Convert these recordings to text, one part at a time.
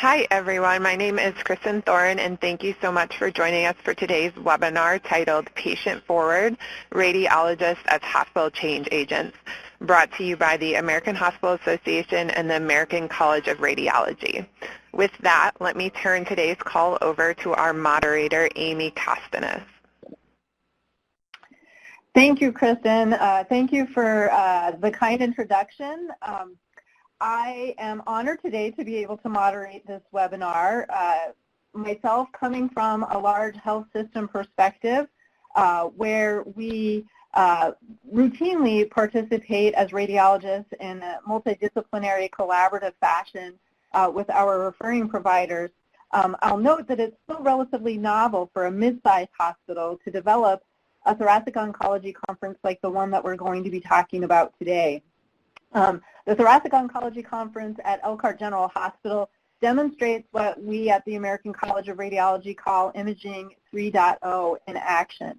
Hi everyone, my name is Kristen Thorne and thank you so much for joining us for today's webinar titled Patient Forward, Radiologists as Hospital Change Agents, brought to you by the American Hospital Association and the American College of Radiology. With that, let me turn today's call over to our moderator, Amy Kostanis. Thank you, Kristen. Thank you for the kind introduction. I am honored today to be able to moderate this webinar. Myself coming from a large health system perspective where we routinely participate as radiologists in a multidisciplinary collaborative fashion with our referring providers. I'll note that it's still relatively novel for a mid-sized hospital to develop a thoracic oncology conference like the one that we're going to be talking about today. The Thoracic Oncology Conference at Elkhart General Hospital demonstrates what we at the American College of Radiology call Imaging 3.0 in action.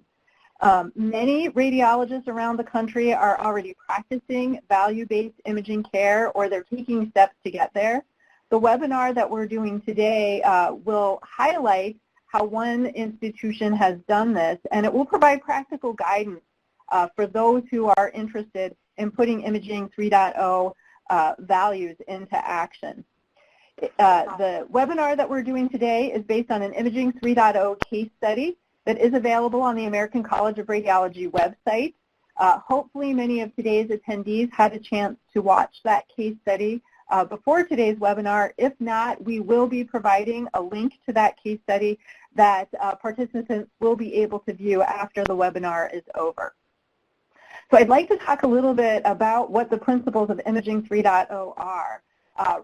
Many radiologists around the country are already practicing value-based imaging care, or they're taking steps to get there. The webinar that we're doing today will highlight how one institution has done this, and it will provide practical guidance for those who are interested in putting Imaging 3.0 values into action. The webinar that we're doing today is based on an Imaging 3.0 case study that is available on the American College of Radiology website. Hopefully many of today's attendees had a chance to watch that case study before today's webinar. If not, we will be providing a link to that case study that participants will be able to view after the webinar is over. So I'd like to talk a little bit about what the principles of Imaging 3.0 are.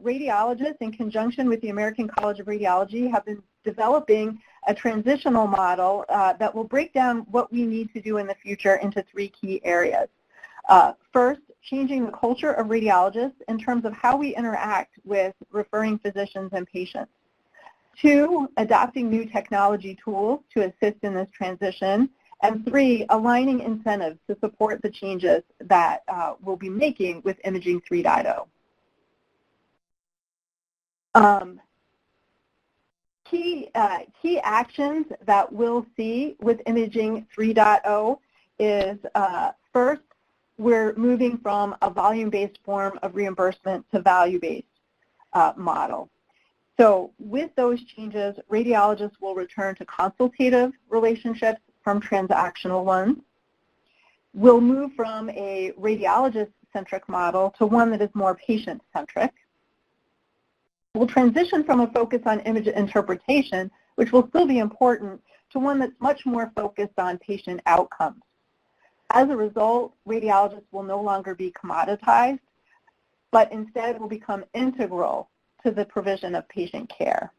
Radiologists, in conjunction with the American College of Radiology, have been developing a transitional model that will break down what we need to do in the future into three key areas. First, changing the culture of radiologists in terms of how we interact with referring physicians and patients. Two, adopting new technology tools to assist in this transition. And three, aligning incentives to support the changes that we'll be making with Imaging 3.0. Key actions that we'll see with Imaging 3.0 is first, we're moving from a volume-based form of reimbursement to value-based model. So with those changes, radiologists will return to consultative relationships from transactional ones. We'll move from a radiologist-centric model to one that is more patient-centric. We'll transition from a focus on image interpretation, which will still be important, to one that's much more focused on patient outcomes. As a result, radiologists will no longer be commoditized, but instead will become integral to the provision of patient care.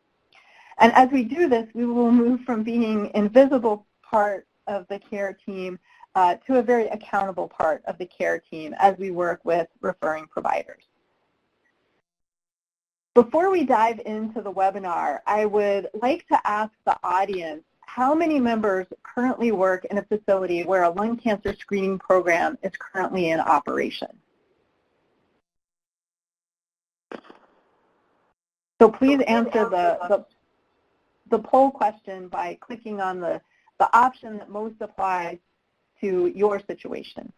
And as we do this, we will move from being invisible part of the care team to a very accountable part of the care team as we work with referring providers. Before we dive into the webinar, I would like to ask the audience how many members currently work in a facility where a lung cancer screening program is currently in operation. So please answer the poll question by clicking on the option that most applies to your situation.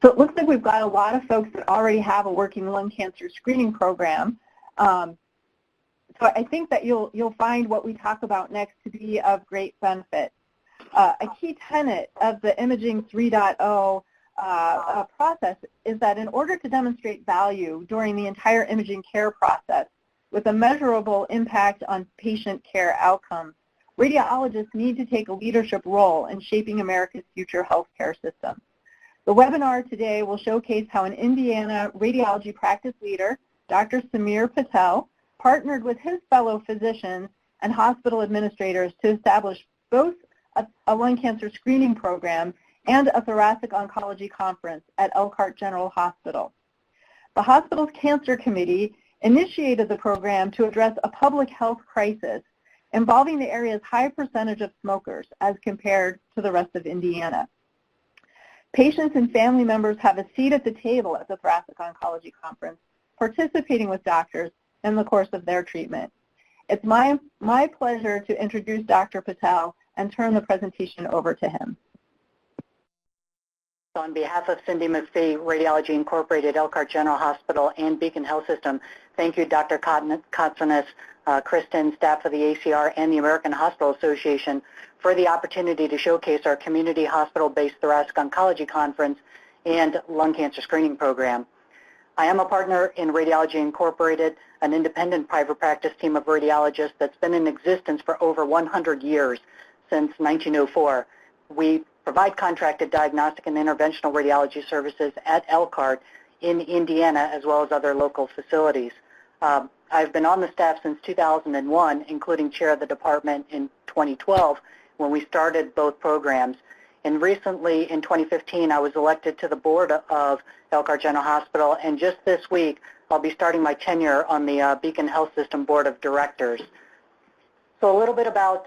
So it looks like we've got a lot of folks that already have a working lung cancer screening program. So I think that you'll find what we talk about next to be of great benefit. A key tenet of the Imaging 3.0 process is that in order to demonstrate value during the entire imaging care process with a measurable impact on patient care outcomes, radiologists need to take a leadership role in shaping America's future healthcare system. The webinar today will showcase how an Indiana radiology practice leader, Dr. Samir Patel, partnered with his fellow physicians and hospital administrators to establish both a lung cancer screening program and a Thoracic Oncology Conference at Elkhart General Hospital. The hospital's cancer committee initiated the program to address a public health crisis involving the area's high percentage of smokers as compared to the rest of Indiana. Patients and family members have a seat at the table at the Thoracic Oncology Conference, participating with doctors in the course of their treatment. It's my pleasure to introduce Dr. Patel and turn the presentation over to him. On behalf of Cindie McPhie, Radiology Incorporated, Elkhart General Hospital, and Beacon Health System, thank you, Dr. Kotsanis, Kristen, staff of the ACR, and the American Hospital Association for the opportunity to showcase our community hospital-based Thoracic Oncology Conference and lung cancer screening program. I am a partner in Radiology Incorporated, an independent private practice team of radiologists that's been in existence for over 100 years, since 1904. We provide contracted diagnostic and interventional radiology services at Elkhart in Indiana, as well as other local facilities. I've been on the staff since 2001, including chair of the department in 2012, when we started both programs. And recently, in 2015, I was elected to the board of Elkhart General Hospital, and just this week, I'll be starting my tenure on the Beacon Health System Board of Directors. So a little bit about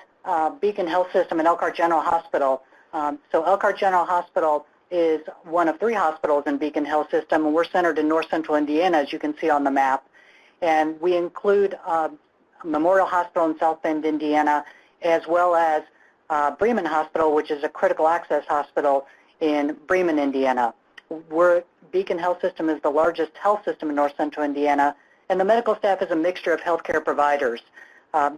Beacon Health System and Elkhart General Hospital. So Elkhart General Hospital is one of 3 hospitals in Beacon Health System, and we're centered in north central Indiana, as you can see on the map. And we include Memorial Hospital in South Bend, Indiana, as well as Bremen Hospital, which is a critical access hospital in Bremen, Indiana. Beacon Health System is the largest health system in north central Indiana, and the medical staff is a mixture of healthcare providers.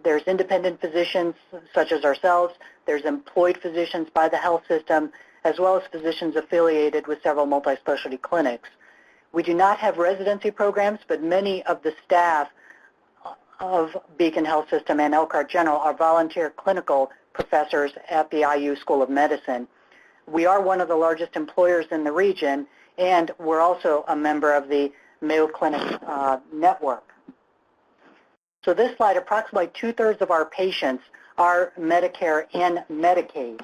There's independent physicians such as ourselves. There's employed physicians by the health system, as well as physicians affiliated with several multi-specialty clinics. We do not have residency programs, but many of the staff of Beacon Health System and Elkhart General are volunteer clinical professors at the IU School of Medicine. We are one of the largest employers in the region, and we're also a member of the Mayo Clinic network. So this slide, approximately 2/3 of our patients are Medicare and Medicaid.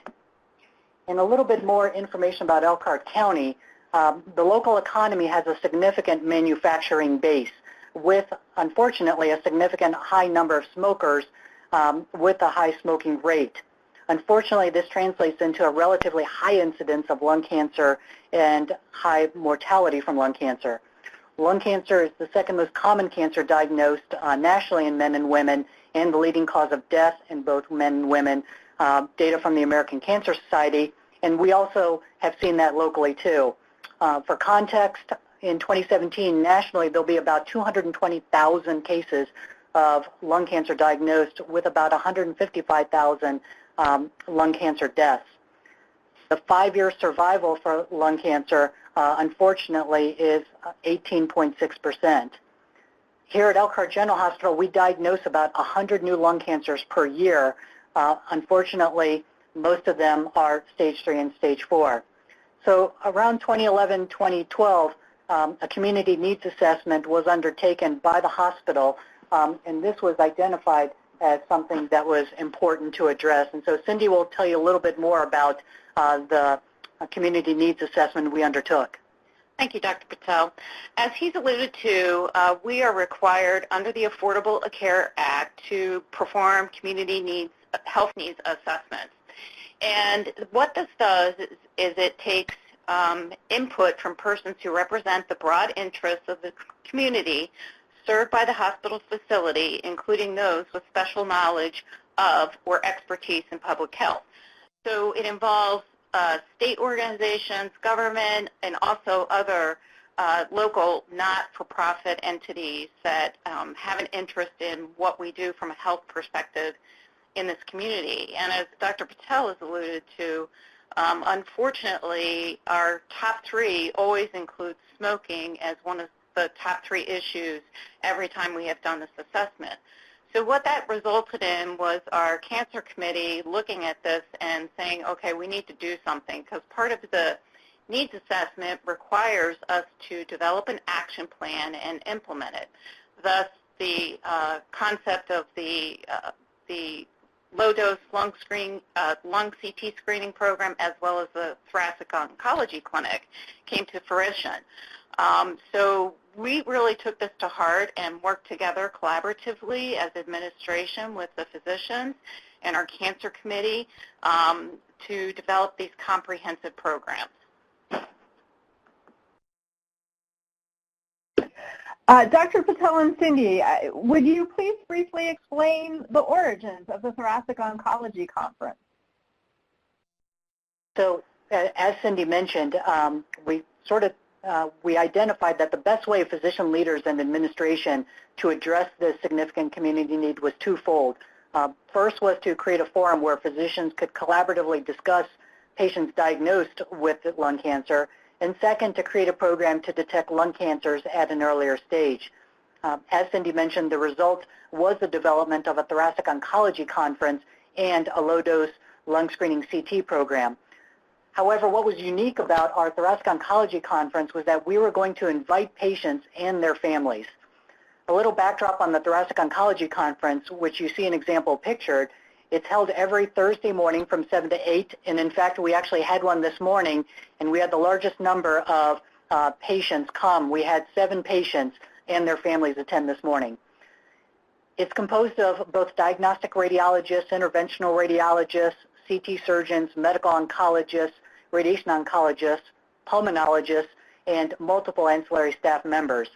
And a little bit more information about Elkhart County. The local economy has a significant manufacturing base with, unfortunately, a significant high number of smokers with a high smoking rate. Unfortunately, this translates into a relatively high incidence of lung cancer and high mortality from lung cancer. Lung cancer is the second most common cancer diagnosed nationally in men and women, and the leading cause of death in both men and women, data from the American Cancer Society, and we also have seen that locally too. For context, in 2017, nationally, there'll be about 220,000 cases of lung cancer diagnosed with about 155,000 lung cancer deaths. The 5-year survival for lung cancer, unfortunately, is 18.6%. Here at Elkhart General Hospital, we diagnose about 100 new lung cancers per year. Unfortunately, most of them are stage 3 and stage 4. So around 2011, 2012, a community needs assessment was undertaken by the hospital, and this was identified as something that was important to address. And so Cindie will tell you a little bit more about the community needs assessment we undertook. Thank you, Dr. Patel. As he's alluded to, we are required under the Affordable Care Act to perform community needs, health needs assessments. And what this does is it takes input from persons who represent the broad interests of the community served by the hospital facility, including those with special knowledge of or expertise in public health. So it involves state organizations, government, and also other local not-for-profit entities that have an interest in what we do from a health perspective in this community. And as Dr. Patel has alluded to, Unfortunately, our top 3 always includes smoking as one of the top 3 issues every time we have done this assessment. So what that resulted in was our cancer committee looking at this and saying, okay, we need to do something, because part of the needs assessment requires us to develop an action plan and implement it. Thus, the concept of the low-dose lung CT screening program, as well as the Thoracic Oncology Clinic, came to fruition. So we really took this to heart and worked together collaboratively as administration with the physicians and our cancer committee to develop these comprehensive programs. Dr. Patel and Cindie, would you please briefly explain the origins of the Thoracic Oncology Conference? So, as Cindie mentioned, we identified that the best way physician leaders and administration to address this significant community need was twofold. First was to create a forum where physicians could collaboratively discuss patients diagnosed with lung cancer, and second, to create a program to detect lung cancers at an earlier stage. As Cindie mentioned, the result was the development of a Thoracic Oncology Conference and a low-dose lung screening CT program. However, what was unique about our Thoracic Oncology Conference was that we were going to invite patients and their families. A little backdrop on the Thoracic Oncology Conference, which you see an example pictured. It's held every Thursday morning from 7 to 8, and in fact, we actually had one this morning, and we had the largest number of patients come. We had 7 patients and their families attend this morning. It's composed of both diagnostic radiologists, interventional radiologists, CT surgeons, medical oncologists, radiation oncologists, pulmonologists, and multiple ancillary staff members.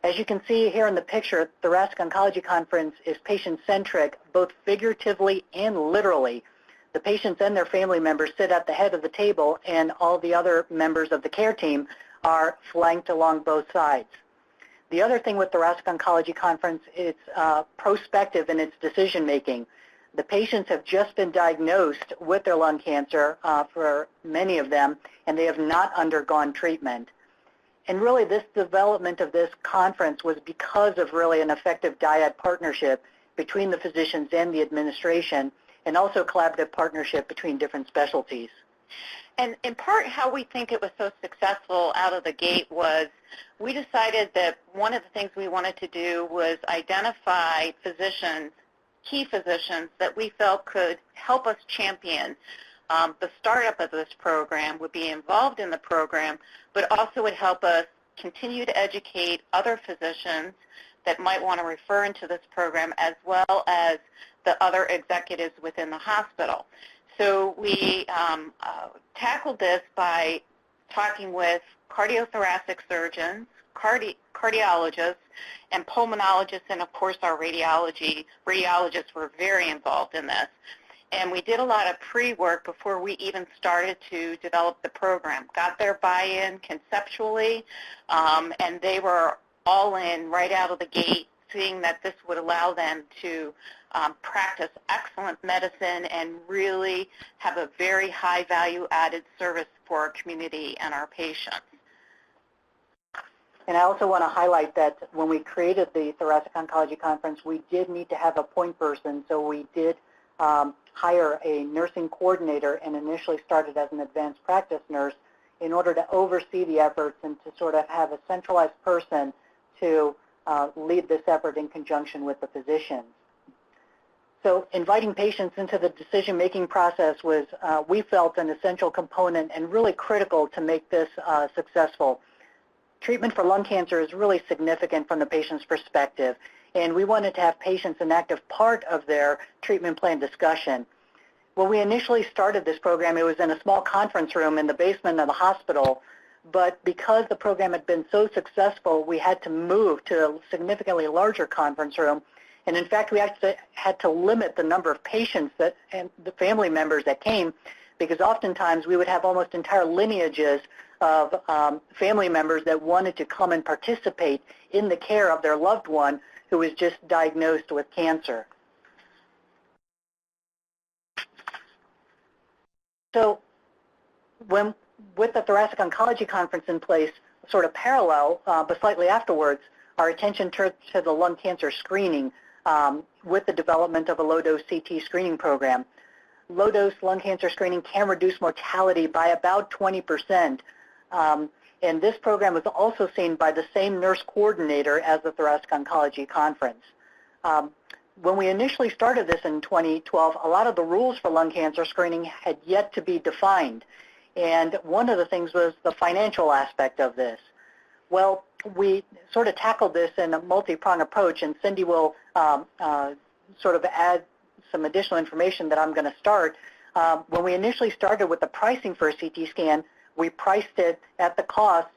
As you can see here in the picture, Thoracic Oncology Conference is patient-centric, both figuratively and literally. The patients and their family members sit at the head of the table, and all the other members of the care team are flanked along both sides. The other thing with Thoracic Oncology Conference, it's prospective in its decision-making. The patients have just been diagnosed with their lung cancer for many of them, and they have not undergone treatment. And really, this development of this conference was because of really an effective dyad partnership between the physicians and the administration, and also collaborative partnership between different specialties. And in part, how we think it was so successful out of the gate was we decided that one of the things we wanted to do was identify physicians, key physicians, that we felt could help us champion the startup of this program, would be involved in the program, but also would help us continue to educate other physicians that might want to refer into this program, as well as the other executives within the hospital. So we tackled this by talking with cardiothoracic surgeons, cardiologists, and pulmonologists, and of course our radiologists were very involved in this. And we did a lot of pre-work before we even started to develop the program. Got their buy-in conceptually, and they were all in right out of the gate, seeing that this would allow them to practice excellent medicine and really have a very high value-added service for our community and our patients. And I also want to highlight that when we created the Thoracic Oncology Conference, we did need to have a point person, so we did hire a nursing coordinator and initially started as an advanced practice nurse in order to oversee the efforts and to sort of have a centralized person to lead this effort in conjunction with the physicians. So inviting patients into the decision-making process was, we felt, an essential component and really critical to make this successful. Treatment for lung cancer is really significant from the patient's perspective, and we wanted to have patients an active part of their treatment plan discussion. When we initially started this program, it was in a small conference room in the basement of the hospital, but because the program had been so successful, we had to move to a significantly larger conference room, and in fact, we actually had to limit the number of patients and the family members that came, because oftentimes we would have almost entire lineages of family members that wanted to come and participate in the care of their loved one who was just diagnosed with cancer. So With the Thoracic Oncology Conference in place, sort of parallel, but slightly afterwards, our attention turned to the lung cancer screening with the development of a low-dose CT screening program. Low-dose lung cancer screening can reduce mortality by about 20%. And this program was also seen by the same nurse coordinator as the Thoracic Oncology Conference. When we initially started this in 2012, a lot of the rules for lung cancer screening had yet to be defined. And one of the things was the financial aspect of this. Well, we sort of tackled this in a multi-pronged approach, and Cindie will sort of add some additional information that I'm going to start. When we initially started with the pricing for a CT scan, we priced it at the cost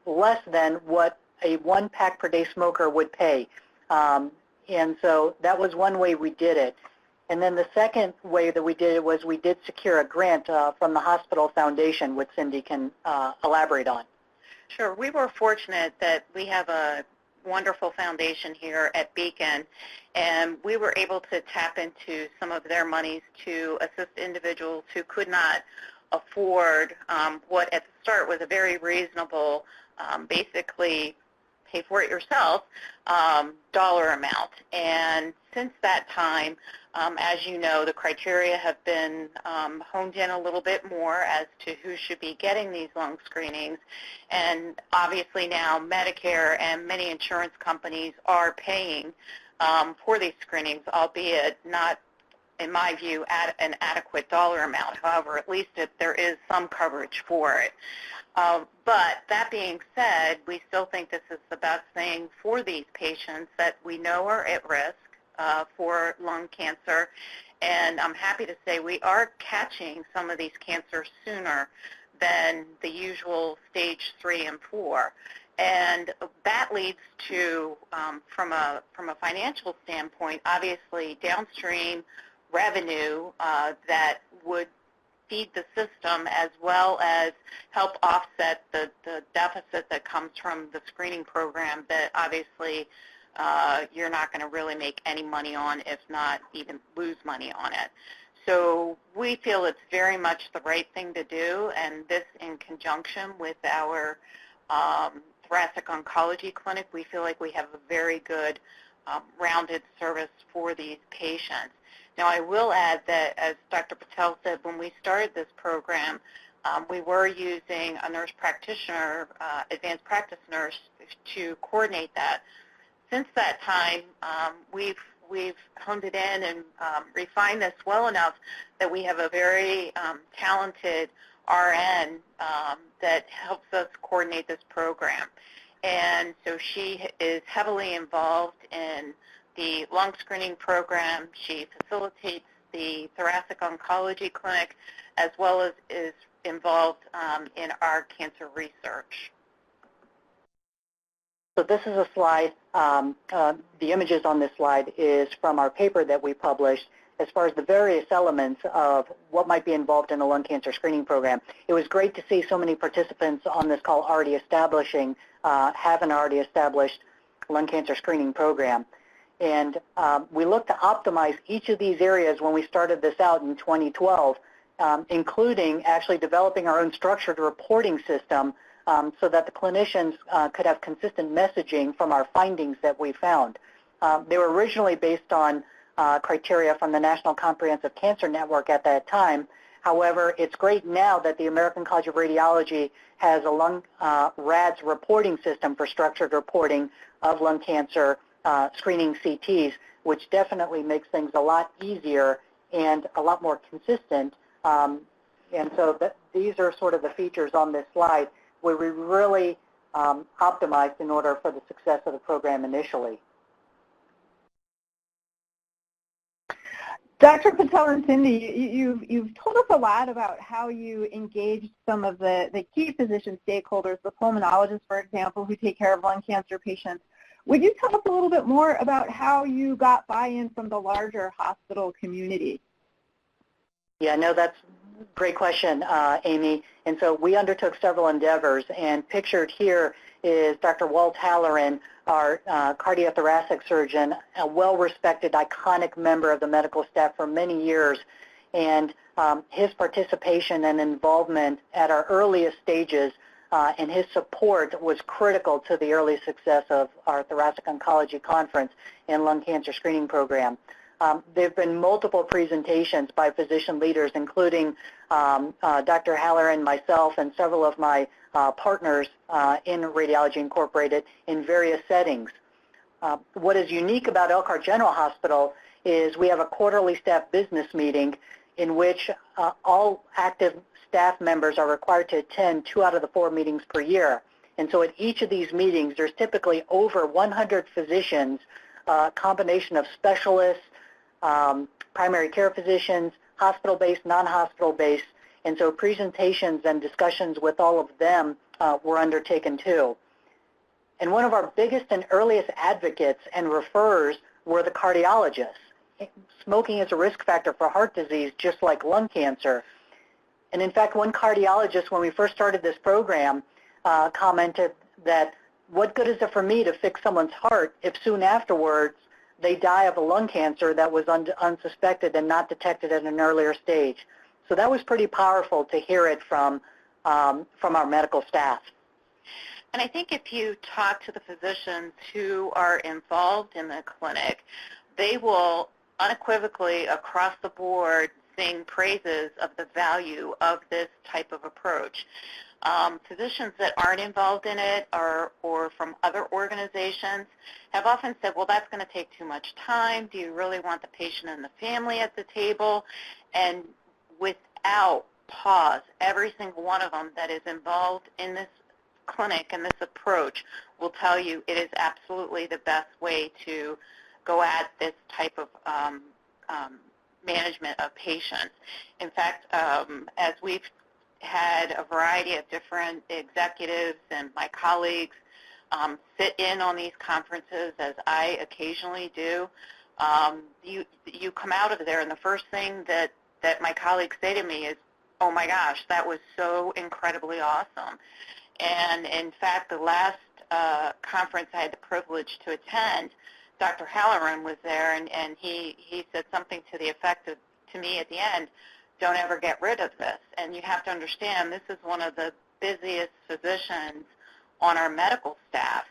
less than what a 1-pack per day smoker would pay. And so that was one way we did it. And then the second way that we did it was we did secure a grant from the hospital foundation, which Cindie can elaborate on. Sure. We were fortunate that we have a wonderful foundation here at Beacon, and we were able to tap into some of their monies to assist individuals who could not afford what at the start was a very reasonable, basically pay for it yourself, dollar amount. And since that time, as you know, the criteria have been honed in a little bit more as to who should be getting these lung screenings. And obviously now Medicare and many insurance companies are paying for these screenings, albeit not, in my view, at an adequate dollar amount. However, at least there is some coverage for it. But that being said, we still think this is the best thing for these patients that we know are at risk for lung cancer. And I'm happy to say we are catching some of these cancers sooner than the usual stage 3 and 4. And that leads to, from a financial standpoint, obviously downstream revenue that would feed the system, as well as help offset the deficit that comes from the screening program that obviously you're not going to really make any money on, if not even lose money on it. So we feel it's very much the right thing to do, and this in conjunction with our Thoracic Oncology Clinic, we feel like we have a very good rounded service for these patients. Now, I will add that, as Dr. Patel said, when we started this program, we were using a nurse practitioner, advanced practice nurse, to coordinate that. Since that time, we've honed it in and refined this well enough that we have a very talented RN that helps us coordinate this program. And so she is heavily involved in the lung screening program. She facilitates the Thoracic Oncology Clinic, as well as is involved in our cancer research. So this is a slide. The images on this slide is from our paper that we published as far as the various elements of what might be involved in a lung cancer screening program. It was great to see so many participants on this call already have an already established lung cancer screening program. And we looked to optimize each of these areas when we started this out in 2012, including actually developing our own structured reporting system so that the clinicians could have consistent messaging from our findings that we found. They were originally based on criteria from the National Comprehensive Cancer Network at that time. However, it's great now that the American College of Radiology has a lung RADS reporting system for structured reporting of lung cancer screening CTs, which definitely makes things a lot easier and a lot more consistent. And so these are sort of the features on this slide where we really optimized in order for the success of the program initially. Dr. Patel and Cindie, you've told us a lot about how you engaged some of the key physician stakeholders, the pulmonologists, for example, who take care of lung cancer patients. Would you tell us a little bit more about how you got buy-in from the larger hospital community? Yeah, no, that's a great question, Amy. And so we undertook several endeavors, and pictured here is Dr. Walt Halloran, our cardiothoracic surgeon, a well-respected, iconic member of the medical staff for many years. And his participation and involvement at our earliest stages and his support was critical to the early success of our Thoracic Oncology Conference and lung cancer screening program. There have been multiple presentations by physician leaders, including Dr. Halloran, myself, and several of my partners in Radiology Incorporated in various settings. What is unique about Elkhart General Hospital is we have a quarterly staff business meeting in which all active staff members are required to attend 2 out of the 4 meetings per year. And so at each of these meetings, there's typically over 100 physicians, a combination of specialists, primary care physicians, hospital-based, non-hospital-based, and so presentations and discussions with all of them were undertaken too. And one of our biggest and earliest advocates and referrers were the cardiologists. Smoking is a risk factor for heart disease, just like lung cancer. And in fact, one cardiologist, when we first started this program, commented that, what good is it for me to fix someone's heart if soon afterwards they die of a lung cancer that was unsuspected and not detected at an earlier stage? So that was pretty powerful to hear it from our medical staff. And I think if you talk to the physicians who are involved in the clinic, they will unequivocally across the board sing praises of the value of this type of approach. Physicians that aren't involved in it or from other organizations have often said, well, that's going to take too much time. Do you really want the patient and the family at the table? And without pause, every single one of them that is involved in this clinic and this approach will tell you it is absolutely the best way to go at this type of management of patients. In fact, as we've had a variety of different executives and my colleagues sit in on these conferences, as I occasionally do, you come out of there and the first thing that my colleagues say to me is, oh my gosh, that was so incredibly awesome. And in fact, the last conference I had the privilege to attend, Dr. Halloran was there, and he said something to the effect of, to me at the end, don't ever get rid of this. And you have to understand, this is one of the busiest physicians on our medical staff.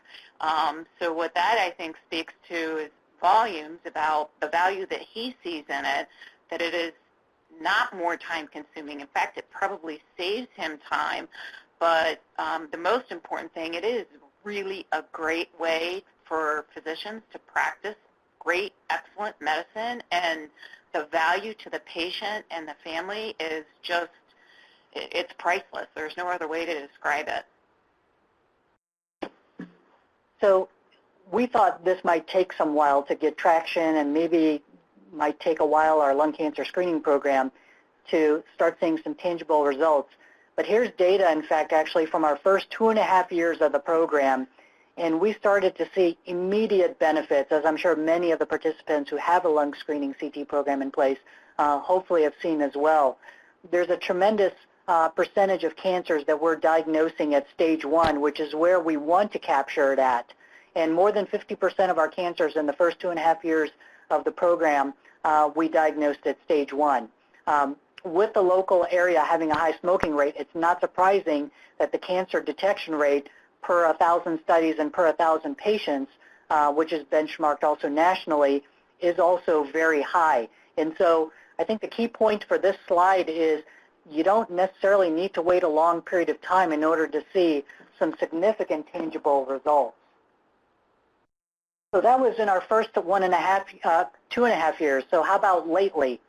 So what that, I think, speaks to is volumes about the value that he sees in it, that it is not more time-consuming. In fact, it probably saves him time. But the most important thing, it is really a great way for physicians to practice great, excellent medicine, and the value to the patient and the family is just, it's priceless. There's no other way to describe it. So we thought this might take some while to get traction, and maybe might take a while, our lung cancer screening program, to start seeing some tangible results. But here's data, in fact, actually from our first 2.5 years of the program, and we started to see immediate benefits, as I'm sure many of the participants who have a lung screening CT program in place hopefully have seen as well. There's a tremendous percentage of cancers that we're diagnosing at stage 1, which is where we want to capture it at. And more than 50% of our cancers in the first 2.5 years of the program, we diagnosed at stage 1. With the local area having a high smoking rate, it's not surprising that the cancer detection rate per 1,000 studies and per 1,000 patients, which is benchmarked also nationally, is also very high. And so I think the key point for this slide is you don't necessarily need to wait a long period of time in order to see some significant tangible results. So that was in our first 2.5 years. So how about lately?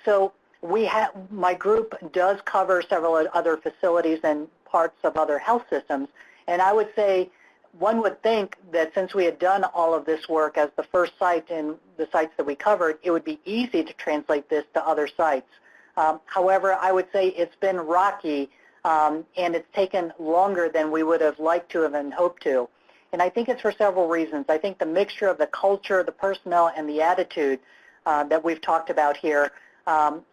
So my group does cover several other facilities and parts of other health systems, and I would say one would think that since we had done all of this work as the first site in the sites that we covered, it would be easy to translate this to other sites. However, I would say it's been rocky, and it's taken longer than we would have liked to have and hoped to. And I think it's for several reasons. I think the mixture of the culture, the personnel, and the attitude that we've talked about here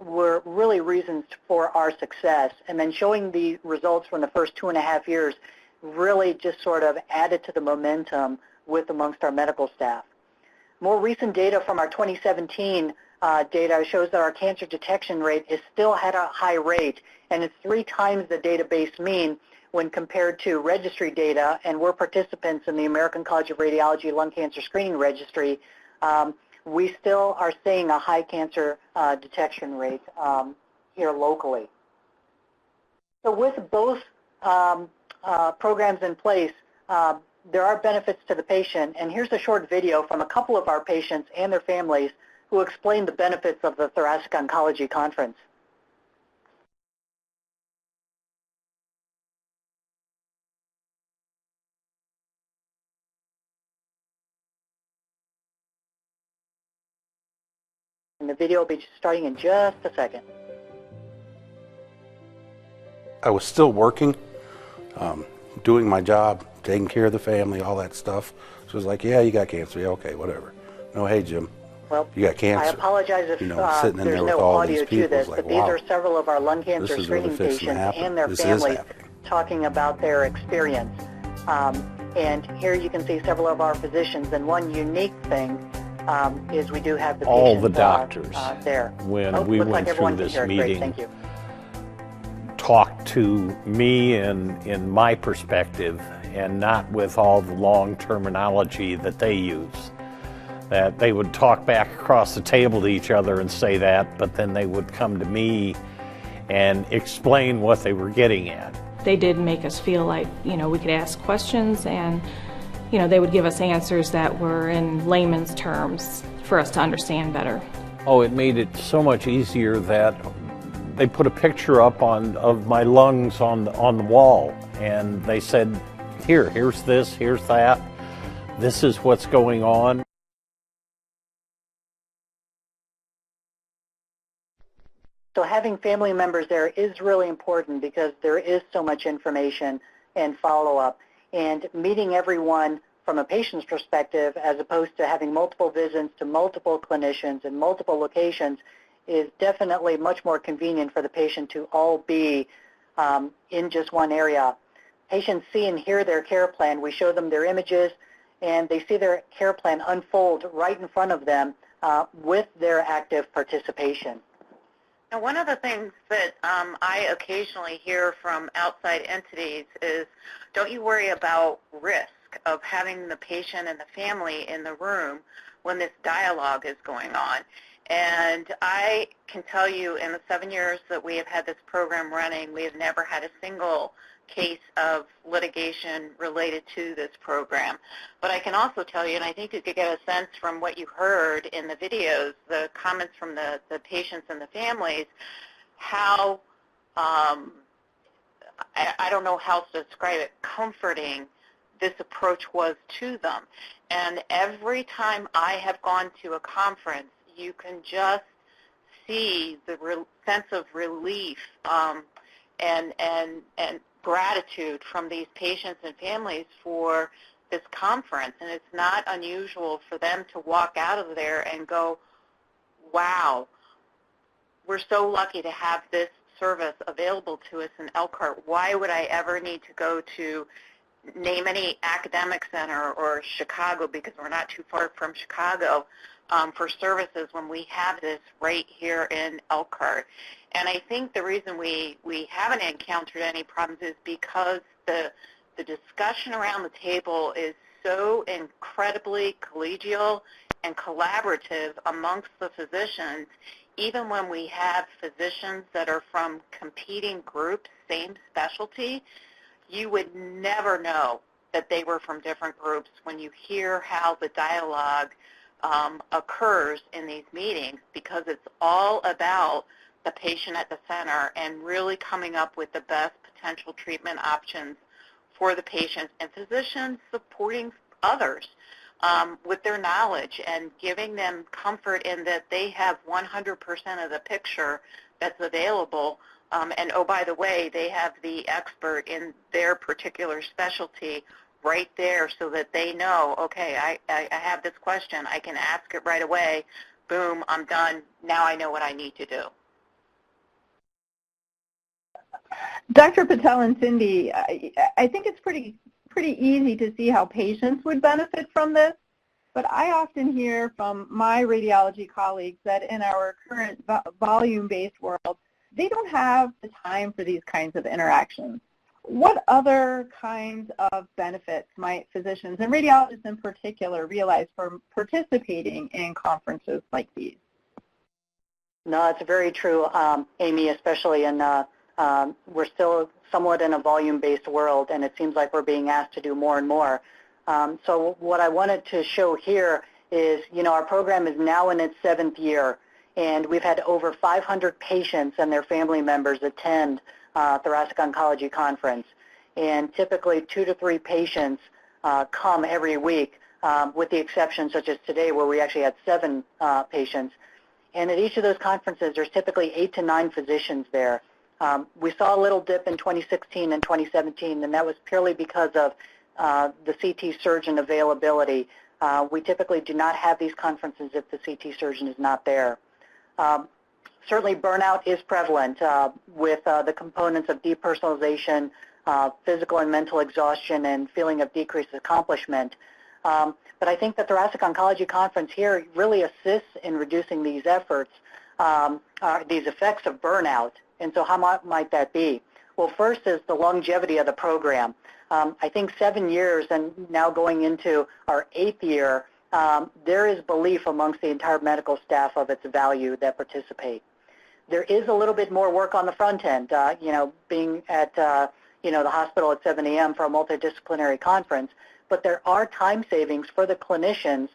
were really reasons for our success. And then showing the results from the first 2.5 years really just sort of added to the momentum with amongst our medical staff. More recent data from our 2017 data shows that our cancer detection rate is still at a high rate, and it's 3 times the database mean when compared to registry data, and we're participants in the American College of Radiology Lung Cancer Screening Registry. We still are seeing a high cancer detection rate here locally. So with both programs in place, there are benefits to the patient, and here's a short video from a couple of our patients and their families who explain the benefits of the Thoracic Oncology Conference. And the video will be starting in just a second. I was still working, doing my job, taking care of the family, all that stuff. So it was like, yeah, you got cancer. Yeah, okay, whatever. No, hey, Jim, well, you got cancer. I apologize if there's no audio to this, but these are several of our lung cancer screening patients and their families talking about their experience. And here you can see several of our physicians, and one unique thing is we do have the all the doctors there. When we went through this meeting, thank you. Talked to me in my perspective, and not with all the long terminology that they use. That they would talk back across the table to each other and say that, but then they would come to me and explain what they were getting at. They did make us feel like, we could ask questions, and, they would give us answers that were in layman's terms for us to understand better. Oh, it made it so much easier that they put a picture up of my lungs on the wall, and they said, here's this, here's that, this is what's going on. So having family members there is really important because there is so much information and follow-up. And meeting everyone from a patient's perspective, as opposed to having multiple visits to multiple clinicians in multiple locations, is definitely much more convenient for the patient to all be in just one area. Patients see and hear their care plan. We show them their images, and they see their care plan unfold right in front of them with their active participation. Now, one of the things that I occasionally hear from outside entities is, don't you worry about risk of having the patient and the family in the room when this dialogue is going on. And I can tell you, in the 7 years that we have had this program running, we have never had a single case of litigation related to this program. But I can also tell you, and I think you could get a sense from what you heard in the videos, the comments from the patients and the families, how, I don't know how to describe it, comforting this approach was to them. And every time I have gone to a conference, you can just see the sense of relief and gratitude from these patients and families for this conference. And it's not unusual for them to walk out of there and go, wow, we're so lucky to have this service available to us in Elkhart. Why would I ever need to go to name any academic center or Chicago, because we're not too far from Chicago, for services when we have this right here in Elkhart? And I think the reason we haven't encountered any problems is because the discussion around the table is so incredibly collegial and collaborative amongst the physicians. Even when we have physicians that are from competing groups, same specialty, you would never know that they were from different groups when you hear how the dialogue occurs in these meetings, because it's all about the patient at the center and really coming up with the best potential treatment options for the patients, and physicians supporting others with their knowledge and giving them comfort in that they have 100% of the picture that's available. And oh, by the way, they have the expert in their particular specialty right there so that they know, okay, I have this question. I can ask it right away. Boom, I'm done. Now I know what I need to do. Dr. Patel and Cindie, I think it's pretty easy to see how patients would benefit from this, but I often hear from my radiology colleagues that in our current volume-based world, they don't have the time for these kinds of interactions. What other kinds of benefits might physicians and radiologists in particular realize from participating in conferences like these? No, it's very true, Amy, especially in, we're still somewhat in a volume-based world, and it seems like we're being asked to do more and more. So what I wanted to show here is, our program is now in its 7th year, and we've had over 500 patients and their family members attend Thoracic Oncology Conference. And typically 2 to 3 patients come every week, with the exception such as today where we actually had 7 patients. And at each of those conferences, there's typically 8 to 9 physicians there. We saw a little dip in 2016 and 2017, and that was purely because of the CT surgeon availability. We typically do not have these conferences if the CT surgeon is not there. Certainly burnout is prevalent with the components of depersonalization, physical and mental exhaustion, and feeling of decreased accomplishment. But I think the Thoracic Oncology Conference here really assists in reducing these efforts, these effects of burnout. And so how might that be? Well, first is the longevity of the program. I think 7 years and now going into our 8th year, there is belief amongst the entire medical staff of its value that participate. There is a little bit more work on the front end, being at the hospital at 7 a.m. for a multidisciplinary conference, but there are time savings for the clinicians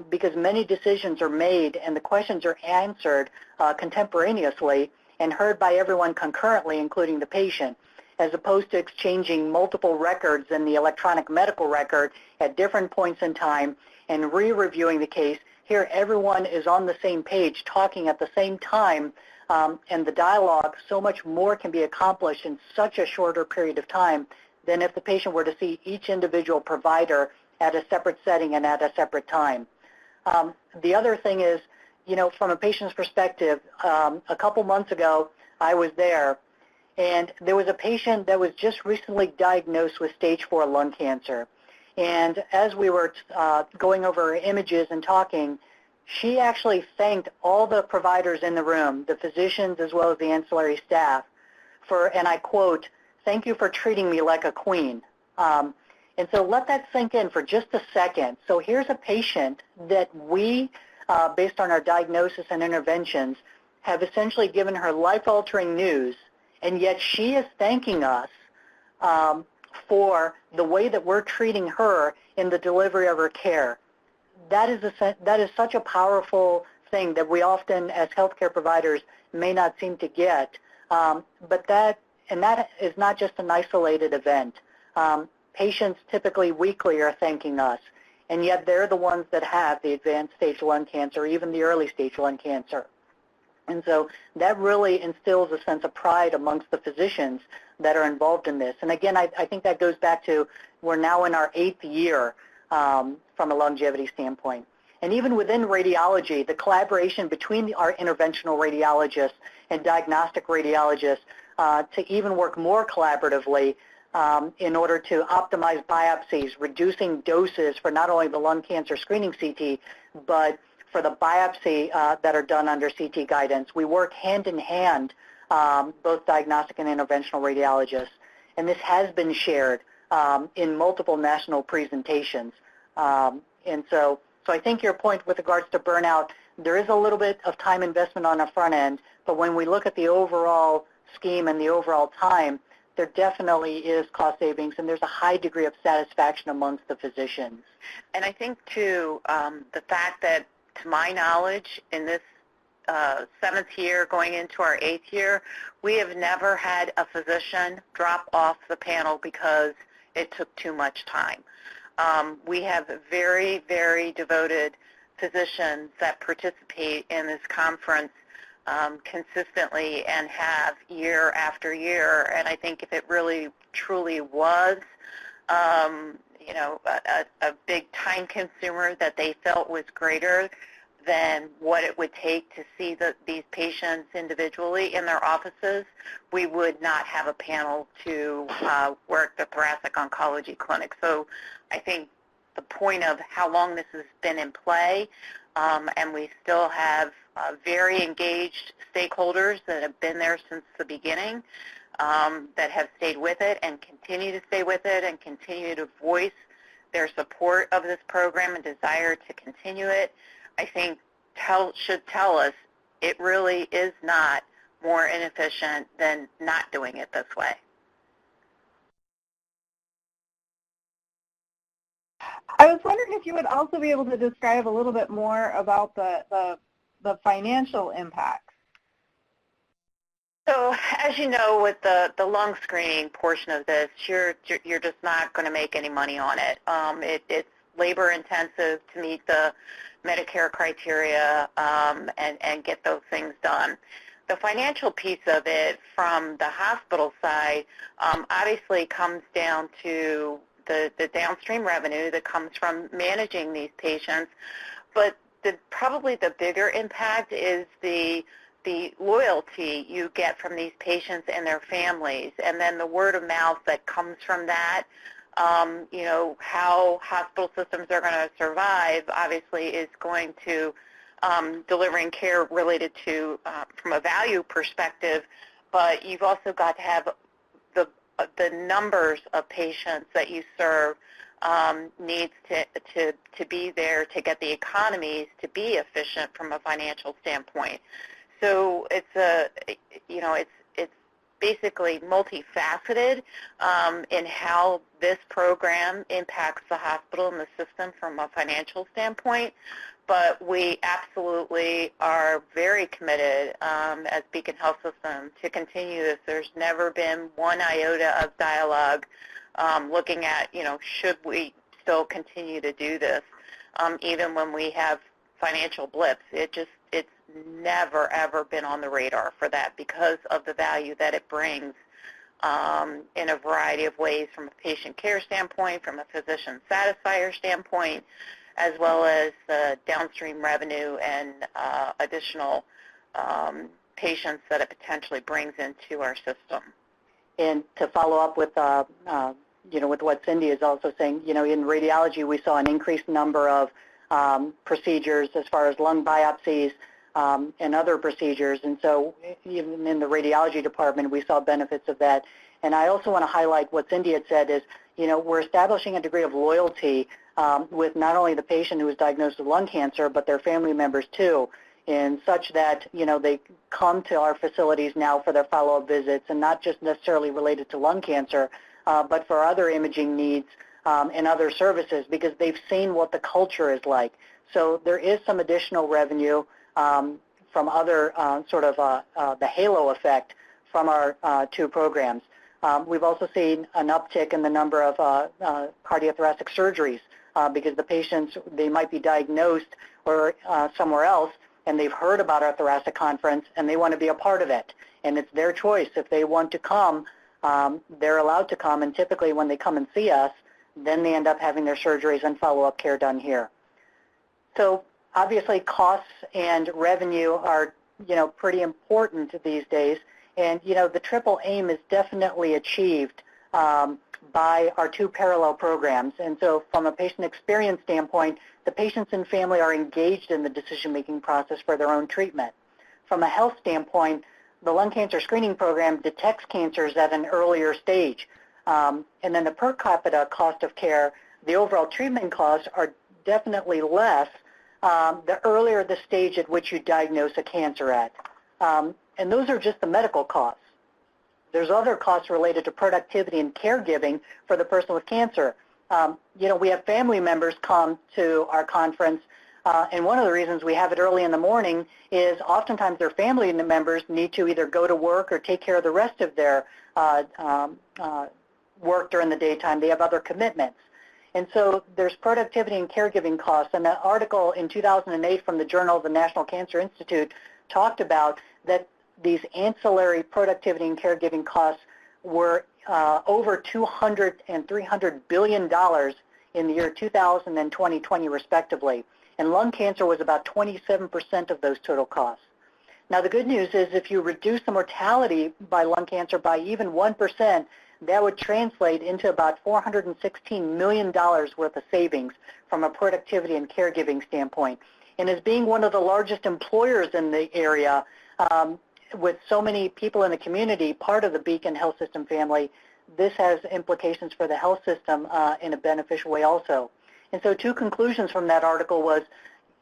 because many decisions are made and the questions are answered contemporaneously and heard by everyone concurrently, including the patient, as opposed to exchanging multiple records in the electronic medical record at different points in time and re-reviewing the case. Here, everyone is on the same page, talking at the same time, and the dialogue, so much more can be accomplished in such a shorter period of time than if the patient were to see each individual provider at a separate setting and at a separate time. The other thing is, from a patient's perspective, a couple months ago, I was there, and there was a patient that was just recently diagnosed with stage 4 lung cancer. And as we were going over images and talking, she actually thanked all the providers in the room, the physicians as well as the ancillary staff, for, and I quote, "Thank you for treating me like a queen." And so let that sink in for just a second. So here's a patient that we, based on our diagnosis and interventions, have essentially given her life-altering news, and yet she is thanking us for the way that we're treating her in the delivery of her care. That is such a powerful thing that we often, as healthcare providers, may not seem to get. But that is not just an isolated event. Patients typically weekly are thanking us, and yet they're the ones that have the advanced stage lung cancer, even the early stage lung cancer. And so that really instills a sense of pride amongst the physicians that are involved in this. And again, I think that goes back to we're now in our 8th year from a longevity standpoint. And even within radiology, the collaboration between our interventional radiologists and diagnostic radiologists to even work more collaboratively in order to optimize biopsies, reducing doses for not only the lung cancer screening CT, but for the biopsy that are done under CT guidance. We work hand in hand, both diagnostic and interventional radiologists, and this has been shared in multiple national presentations. And so I think your point with regards to burnout, there is a little bit of time investment on the front end, but when we look at the overall scheme and the overall time, there definitely is cost savings, and there's a high degree of satisfaction amongst the physicians. And I think, too, the fact that, to my knowledge, in this 7th year going into our 8th year, we have never had a physician drop off the panel because it took too much time. We have very, very devoted physicians that participate in this conference consistently and have year after year. And I think if it really truly was, a big time consumer that they felt was greater than what it would take to see these patients individually in their offices, we would not have a panel to work the thoracic oncology clinic. So I think the point of how long this has been in play, and we still have very engaged stakeholders that have been there since the beginning, that have stayed with it and continue to stay with it and continue to voice their support of this program and desire to continue it, I think should tell us it really is not more inefficient than not doing it this way. I was wondering if you would also be able to describe a little bit more about the financial impacts. So as you know, with the lung screening portion of this, you're just not going to make any money on it. It's labor intensive to meet the Medicare criteria and get those things done. The financial piece of it from the hospital side obviously comes down to the downstream revenue that comes from managing these patients, but probably the bigger impact is the loyalty you get from these patients and their families, and then the word of mouth that comes from that. You know, how hospital systems are going to survive obviously is going to delivering care related to from a value perspective, but you've also got to have the numbers of patients that you serve needs to be there to get the economies to be efficient from a financial standpoint. So it's basically multifaceted in how this program impacts the hospital and the system from a financial standpoint. But we absolutely are very committed as Beacon Health System to continue this. There's never been one iota of dialogue looking at, you know, should we still continue to do this, even when we have financial blips. It's never, ever been on the radar for that because of the value that it brings in a variety of ways, from a patient care standpoint, from a physician satisfier standpoint, as well as the downstream revenue and additional patients that it potentially brings into our system. And to follow up with, with what Cindie is also saying, in radiology we saw an increased number of procedures as far as lung biopsies and other procedures, and so even in the radiology department we saw benefits of that. And I also want to highlight what Cindie had said is, we're establishing a degree of loyalty with not only the patient who is diagnosed with lung cancer, but their family members too, in such that, they come to our facilities now for their follow-up visits, and not just necessarily related to lung cancer, but for other imaging needs and other services, because they've seen what the culture is like. So there is some additional revenue from other the halo effect from our two programs. We've also seen an uptick in the number of cardiothoracic surgeries because the patients, they might be diagnosed or somewhere else, and they've heard about our thoracic conference and they want to be a part of it. And it's their choice. If they want to come, they're allowed to come, and typically when they come and see us, then they end up having their surgeries and follow-up care done here. So obviously costs and revenue are, pretty important these days. And, the triple aim is definitely achieved by our two parallel programs. And so from a patient experience standpoint, the patients and family are engaged in the decision-making process for their own treatment. From a health standpoint, the lung cancer screening program detects cancers at an earlier stage. And then the per capita cost of care, the overall treatment costs are definitely less the earlier the stage at which you diagnose a cancer at. And those are just the medical costs. There's other costs related to productivity and caregiving for the person with cancer. We have family members come to our conference, and one of the reasons we have it early in the morning is oftentimes their family members need to either go to work or take care of the rest of their work during the daytime. They have other commitments. And so there's productivity and caregiving costs. And an article in 2008 from the Journal of the National Cancer Institute talked about that these ancillary productivity and caregiving costs were over $200 and $300 billion in the year 2000 and 2020 respectively. And lung cancer was about 27% of those total costs. Now the good news is if you reduce the mortality by lung cancer by even 1%, that would translate into about $416 million worth of savings from a productivity and caregiving standpoint. And as being one of the largest employers in the area, with so many people in the community, part of the Beacon Health System family, this has implications for the health system in a beneficial way also. And so two conclusions from that article was,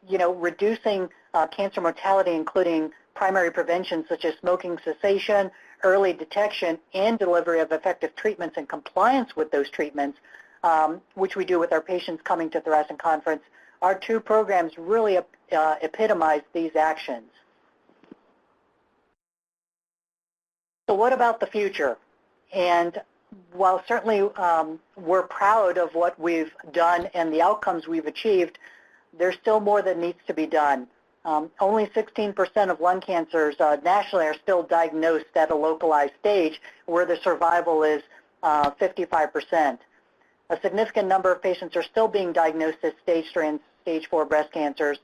reducing cancer mortality, including primary prevention such as smoking cessation, early detection, and delivery of effective treatments and compliance with those treatments, which we do with our patients coming to Thoracic Conference. Our two programs really epitomize these actions. So what about the future? And while certainly we're proud of what we've done and the outcomes we've achieved, there's still more that needs to be done. Only 16% of lung cancers nationally are still diagnosed at a localized stage where the survival is 55%. A significant number of patients are still being diagnosed as stage 3 and stage 4 breast cancers.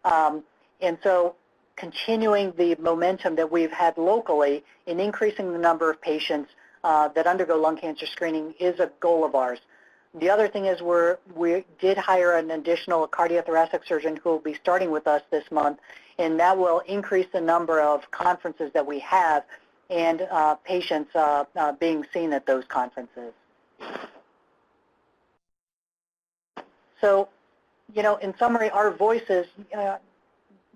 And so continuing the momentum that we've had locally in increasing the number of patients that undergo lung cancer screening is a goal of ours. The other thing is we did hire an additional cardiothoracic surgeon who will be starting with us this month, and that will increase the number of conferences that we have and patients being seen at those conferences. So, in summary, our voice is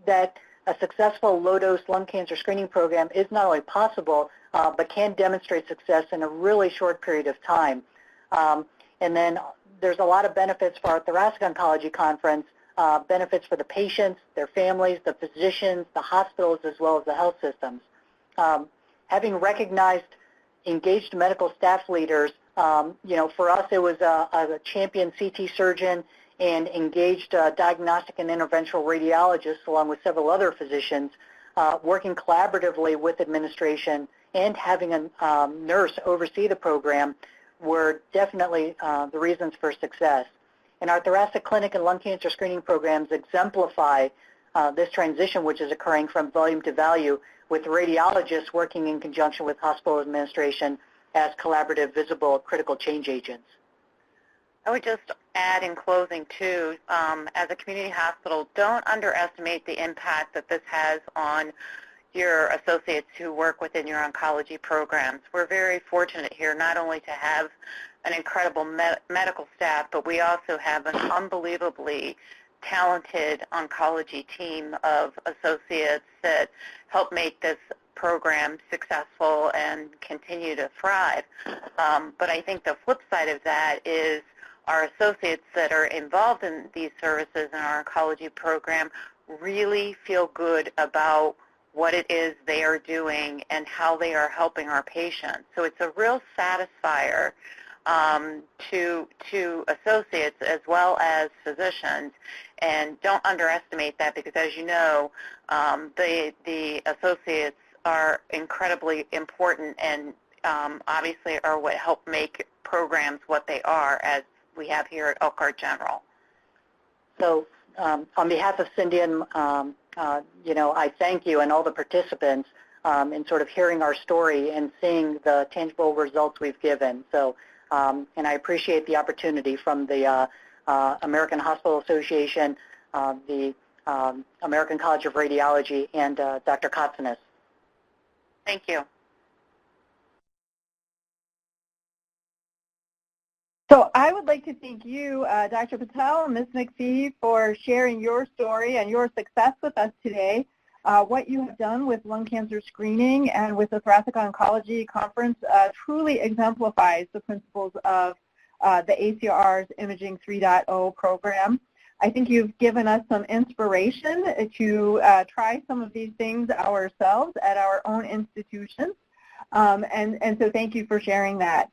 that a successful low-dose lung cancer screening program is not only possible, but can demonstrate success in a really short period of time. And then there's a lot of benefits for our Thoracic Oncology Conference, benefits for the patients, their families, the physicians, the hospitals, as well as the health systems. Having recognized engaged medical staff leaders, for us it was a champion CT surgeon and engaged diagnostic and interventional radiologists along with several other physicians working collaboratively with administration and having a nurse oversee the program were definitely the reasons for success. And our thoracic clinic and lung cancer screening programs exemplify this transition which is occurring from volume to value, with radiologists working in conjunction with hospital administration as collaborative, visible, critical change agents. I would just add in closing, too, as a community hospital, don't underestimate the impact that this has on your associates who work within your oncology programs. We're very fortunate here not only to have an incredible medical staff, but we also have an unbelievably talented oncology team of associates that help make this program successful and continue to thrive. But I think the flip side of that is our associates that are involved in these services in our oncology program really feel good about what it is they are doing and how they are helping our patients. So it's a real satisfier to associates as well as physicians, and don't underestimate that, because as you know, the associates are incredibly important and obviously are what help make programs what they are, as we have here at Elkhart General. So on behalf of Cindie and I thank you and all the participants in sort of hearing our story and seeing the tangible results we've given. So, and I appreciate the opportunity from the American Hospital Association, the American College of Radiology, and Dr. Kotsanis. Thank you. So I would like to thank you, Dr. Patel and Ms. McPhie, for sharing your story and your success with us today. What you have done with lung cancer screening and with the Thoracic Oncology Conference truly exemplifies the principles of the ACR's Imaging 3.0 program. I think you've given us some inspiration to try some of these things ourselves at our own institutions, and so thank you for sharing that.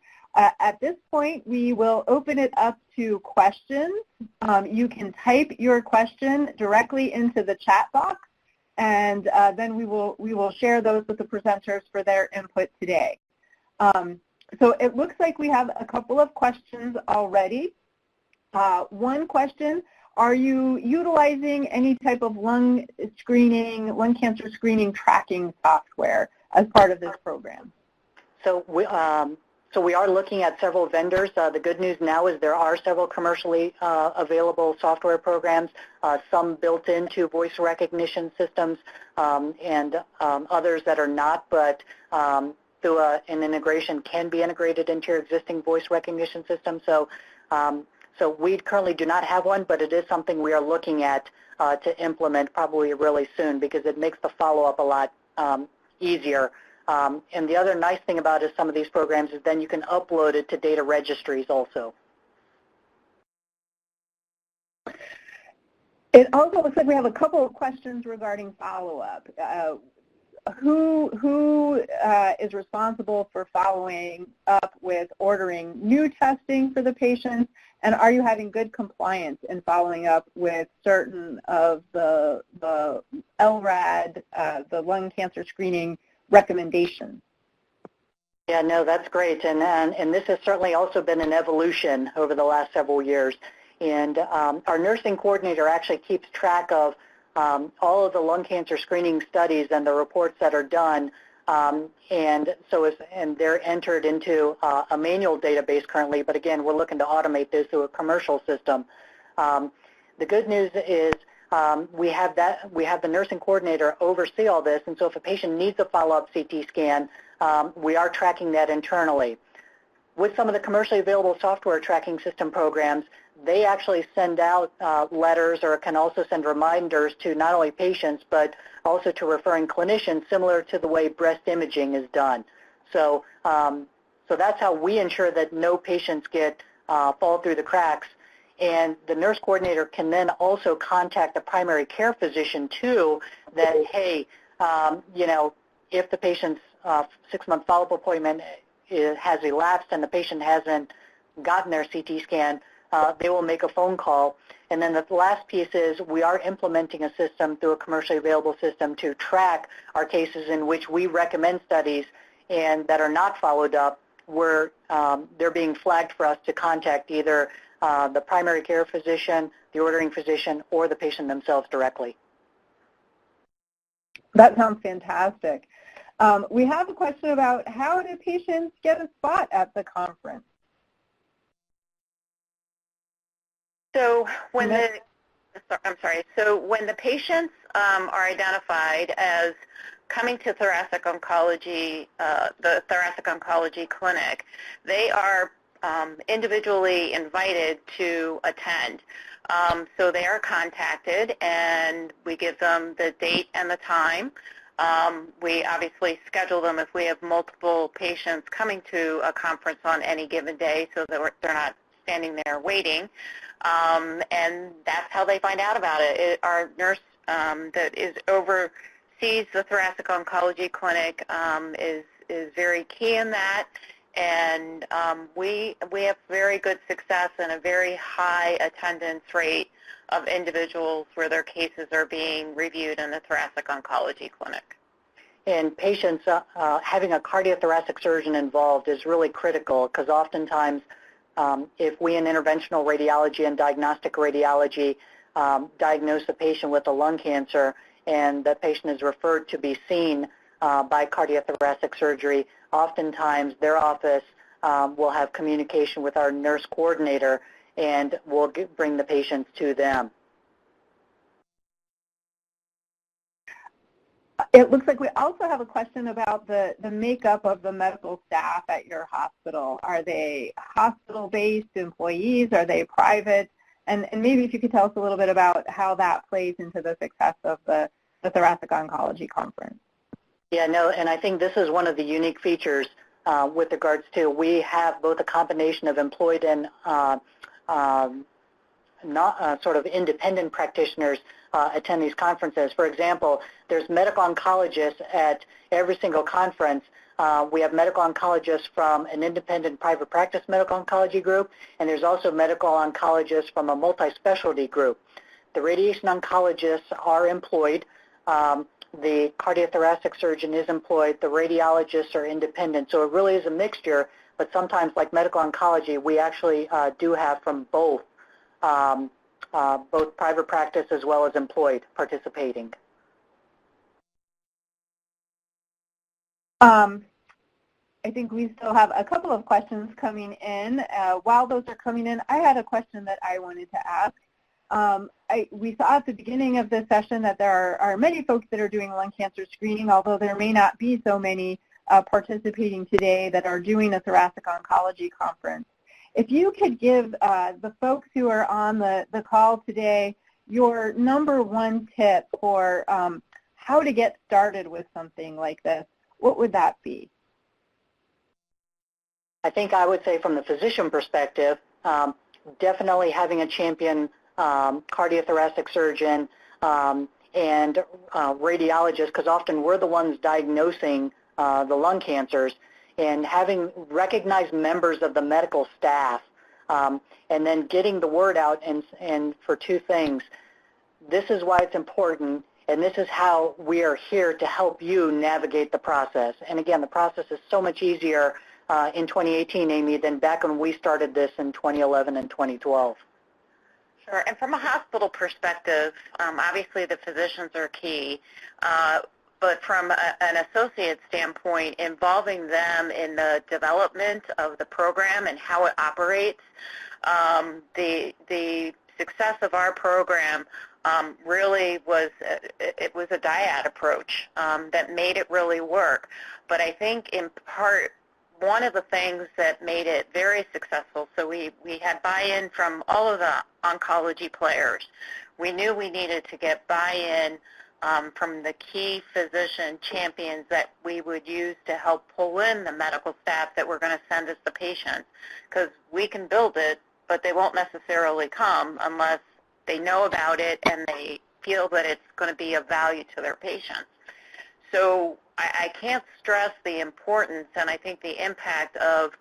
At this point, we will open it up to questions. You can type your question directly into the chat box, and then we will share those with the presenters for their input today. So it looks like we have a couple of questions already. One question: are you utilizing any type of lung cancer screening tracking software as part of this program? So So we are looking at several vendors. The good news now is there are several commercially available software programs, some built into voice recognition systems and others that are not, but through an integration can be integrated into your existing voice recognition system. So, so we currently do not have one, but it is something we are looking at to implement probably really soon because it makes the follow-up a lot easier. And the other nice thing about some of these programs is then you can upload it to data registries also. It also looks like we have a couple of questions regarding follow-up. Who is responsible for following up with ordering new testing for the patients, and are you having good compliance in following up with certain of the LRAD, the lung cancer screening recommendations? Yeah, no, that's great, and this has certainly also been an evolution over the last several years. And our nursing coordinator actually keeps track of all of the lung cancer screening studies and the reports that are done, and they're entered into a manual database currently. But again, we're looking to automate this through a commercial system. The good news is we have the nursing coordinator oversee all this, and so if a patient needs a follow-up CT scan, we are tracking that internally. With some of the commercially available software tracking system programs, they actually send out letters or can also send reminders to not only patients but also to referring clinicians, similar to the way breast imaging is done. So, so that's how we ensure that no patients fall through the cracks. And the nurse coordinator can then also contact the primary care physician too, that, hey, you know, if the patient's 6-month follow-up appointment has elapsed and the patient hasn't gotten their CT scan, they will make a phone call. And then the last piece is we are implementing a system through a commercially available system to track our cases in which we recommend studies and that are not followed up, where they're being flagged for us to contact either the primary care physician, the ordering physician, or the patient themselves directly. That sounds fantastic. We have a question about how do patients get a spot at the conference? So when when the patients are identified as coming to thoracic oncology, the Thoracic Oncology Clinic, they are individually invited to attend. So they are contacted and we give them the date and the time. We obviously schedule them if we have multiple patients coming to a conference on any given day so that they're not standing there waiting. And that's how they find out about it. Our nurse that oversees the Thoracic Oncology Clinic is very key in that. And we have very good success and a very high attendance rate of individuals where their cases are being reviewed in the Thoracic Oncology Clinic. And patients, having a cardiothoracic surgeon involved is really critical because oftentimes if we in interventional radiology and diagnostic radiology diagnose a patient with a lung cancer and the patient is referred to be seen by cardiothoracic surgery, oftentimes their office will have communication with our nurse coordinator and we'll bring the patients to them. It looks like we also have a question about the makeup of the medical staff at your hospital. Are they hospital-based employees? Are they private? And maybe if you could tell us a little bit about how that plays into the success of the Thoracic Oncology Conference. Yeah, no, and I think this is one of the unique features with regards to we have both a combination of employed and not sort of independent practitioners attend these conferences. For example, there's medical oncologists at every single conference. We have medical oncologists from an independent private practice medical oncology group, and there's also medical oncologists from a multi-specialty group. The radiation oncologists are employed. The cardiothoracic surgeon is employed. The radiologists are independent. So it really is a mixture, but sometimes, like medical oncology, we actually do have from both private practice as well as employed participating. I think we still have a couple of questions coming in. While those are coming in, I had a question that I wanted to ask. We saw at the beginning of the session that there are many folks that are doing lung cancer screening, although there may not be so many participating today that are doing a Thoracic Oncology Conference. If you could give the folks who are on the call today your number one tip for how to get started with something like this, what would that be? I think I would say from the physician perspective, definitely having a champion cardiothoracic surgeon and radiologist, because often we're the ones diagnosing the lung cancers, and having recognized members of the medical staff, and then getting the word out and for two things. This is why it's important, and this is how we are here to help you navigate the process. And again, the process is so much easier in 2018, Amy, than back when we started this in 2011 and 2012. Sure, and from a hospital perspective, obviously the physicians are key, but from an associate standpoint, involving them in the development of the program and how it operates, the success of our program really was a dyad approach that made it really work. But I think in part, one of the things that made it very successful, so we had buy-in from all of the oncology players. We knew we needed to get buy-in from the key physician champions that we would use to help pull in the medical staff that were going to send us the patients, because we can build it, but they won't necessarily come unless they know about it and they feel that it's going to be of value to their patients. So I can't stress the importance and I think the impact of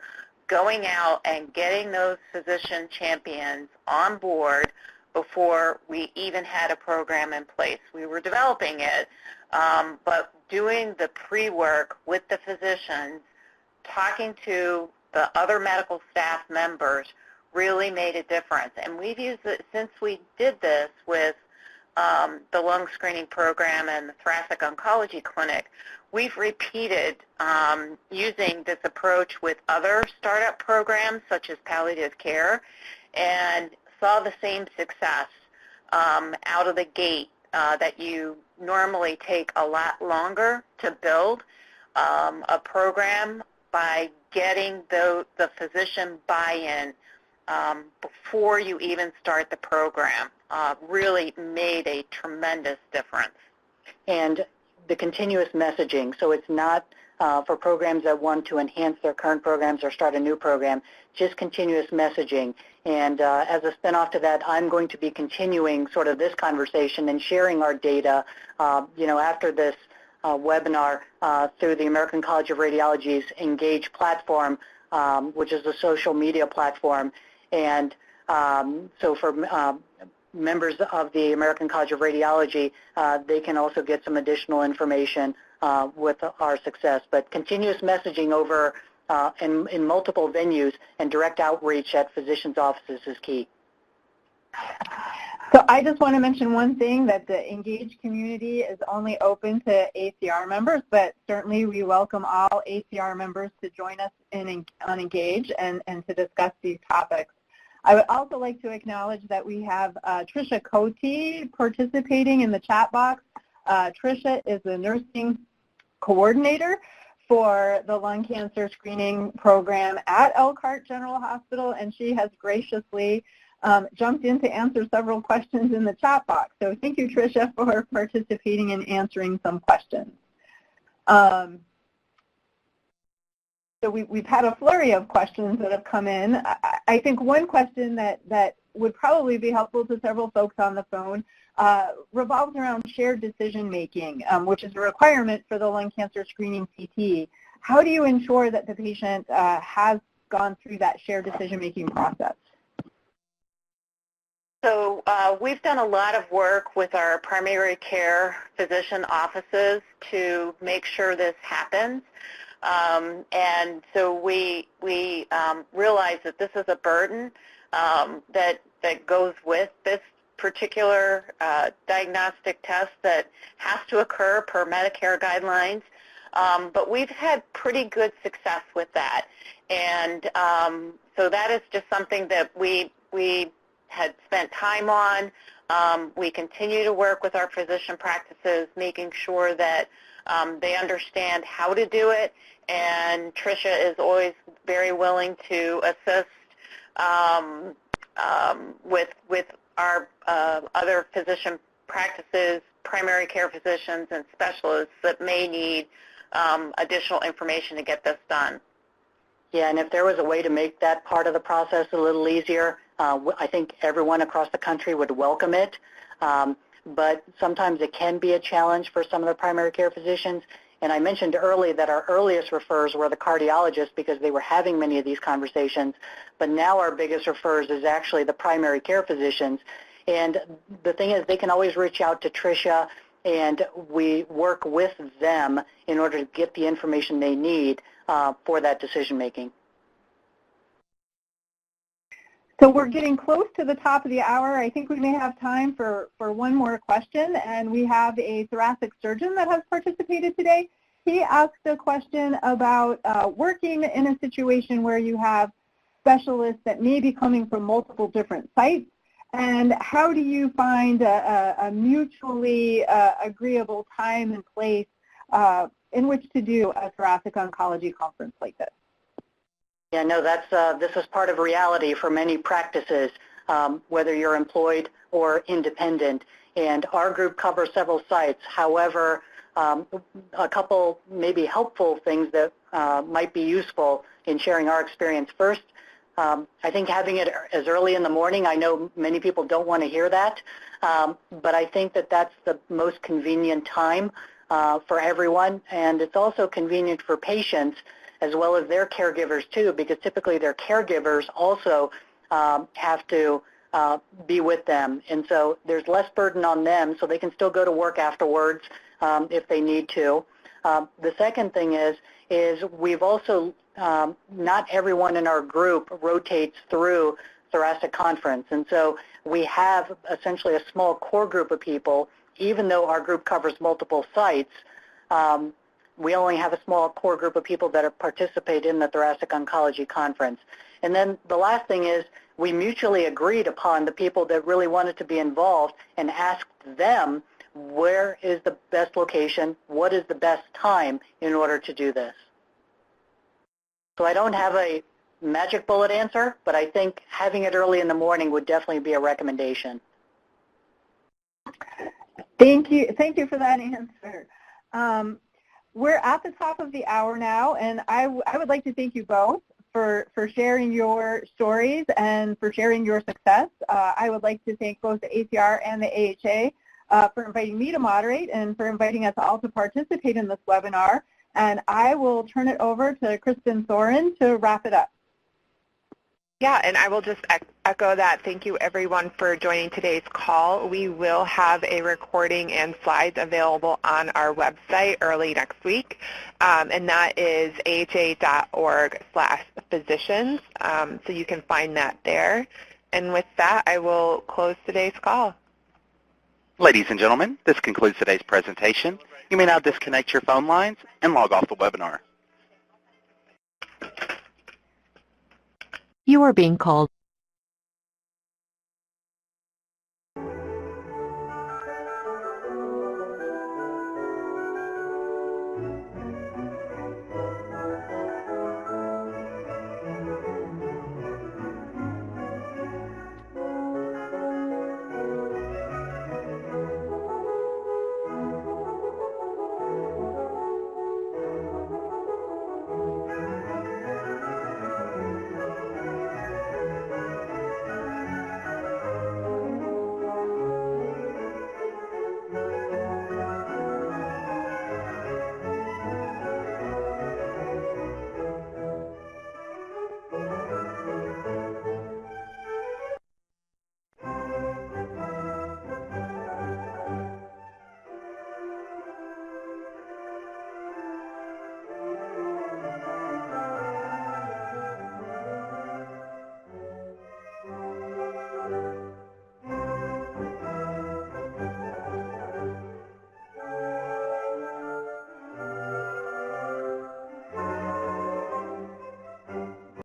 going out and getting those physician champions on board before we even had a program in place. We were developing it, but doing the pre-work with the physicians, talking to the other medical staff members really made a difference. And we've used it since we did this with the lung screening program and the Thoracic Oncology Clinic. We've repeated using this approach with other startup programs such as palliative care and saw the same success out of the gate that you normally take a lot longer to build a program by getting the physician buy-in before you even start the program really made a tremendous difference. And the continuous messaging, so it's not for programs that want to enhance their current programs or start a new program, just continuous messaging. And as a spinoff to that, I'm going to be continuing sort of this conversation and sharing our data, after this webinar through the American College of Radiology's Engage platform, which is a social media platform. And so for members of the American College of Radiology, they can also get some additional information with our success. But continuous messaging over in multiple venues and direct outreach at physicians' offices is key. So I just want to mention one thing, that the Engage community is only open to ACR members, but certainly we welcome all ACR members to join us on Engage and to discuss these topics. I would also like to acknowledge that we have Tricia Cote participating in the chat box. Tricia is the nursing coordinator for the lung cancer screening program at Elkhart General Hospital, and she has graciously jumped in to answer several questions in the chat box. So thank you, Tricia, for participating and answering some questions. So we've had a flurry of questions that have come in. I think one question that would probably be helpful to several folks on the phone revolves around shared decision-making, which is a requirement for the lung cancer screening CT. How do you ensure that the patient has gone through that shared decision-making process? So we've done a lot of work with our primary care physician offices to make sure this happens. And so we realize that this is a burden that goes with this particular diagnostic test that has to occur per Medicare guidelines. but we've had pretty good success with that. And so that is just something that we had spent time on. We continue to work with our physician practices, making sure that they understand how to do it, and Tricia is always very willing to assist with our other physician practices, primary care physicians, and specialists that may need additional information to get this done. Yeah, and if there was a way to make that part of the process a little easier, I think everyone across the country would welcome it. But sometimes it can be a challenge for some of the primary care physicians. And I mentioned early that our earliest refers were the cardiologists because they were having many of these conversations. But now our biggest refers is actually the primary care physicians. And the thing is, they can always reach out to Tricia, and we work with them in order to get the information they need for that decision making. So we're getting close to the top of the hour. I think we may have time for one more question, and we have a thoracic surgeon that has participated today. He asked a question about working in a situation where you have specialists that may be coming from multiple different sites, and how do you find a mutually agreeable time and place in which to do a thoracic oncology conference like this? Yeah, no, this is part of reality for many practices, whether you're employed or independent. And our group covers several sites. However, a couple maybe helpful things that might be useful in sharing our experience. First, I think having it as early in the morning, I know many people don't want to hear that, but I think that that's the most convenient time for everyone. And it's also convenient for patients as well as their caregivers too, because typically their caregivers also have to be with them. And so there's less burden on them, so they can still go to work afterwards if they need to. The second thing is we've also, not everyone in our group rotates through Thoracic Conference. And so we have essentially a small core group of people, even though our group covers multiple sites. We only have a small core group of people that participate in the Thoracic Oncology Conference. And then the last thing is we mutually agreed upon the people that really wanted to be involved and asked them where is the best location, what is the best time in order to do this. So I don't have a magic bullet answer, but I think having it early in the morning would definitely be a recommendation. Thank you for that answer. We're at the top of the hour now, and I would like to thank you both for sharing your stories and for sharing your success. I would like to thank both the ACR and the AHA for inviting me to moderate and for inviting us all to participate in this webinar. And I will turn it over to Kristen Thoren to wrap it up. Yeah, and I will just echo that. Thank you, everyone, for joining today's call. We will have a recording and slides available on our website early next week, and that is aha.org/physicians, so you can find that there. And with that, I will close today's call. Ladies and gentlemen, this concludes today's presentation. You may now disconnect your phone lines and log off the webinar. You are being called.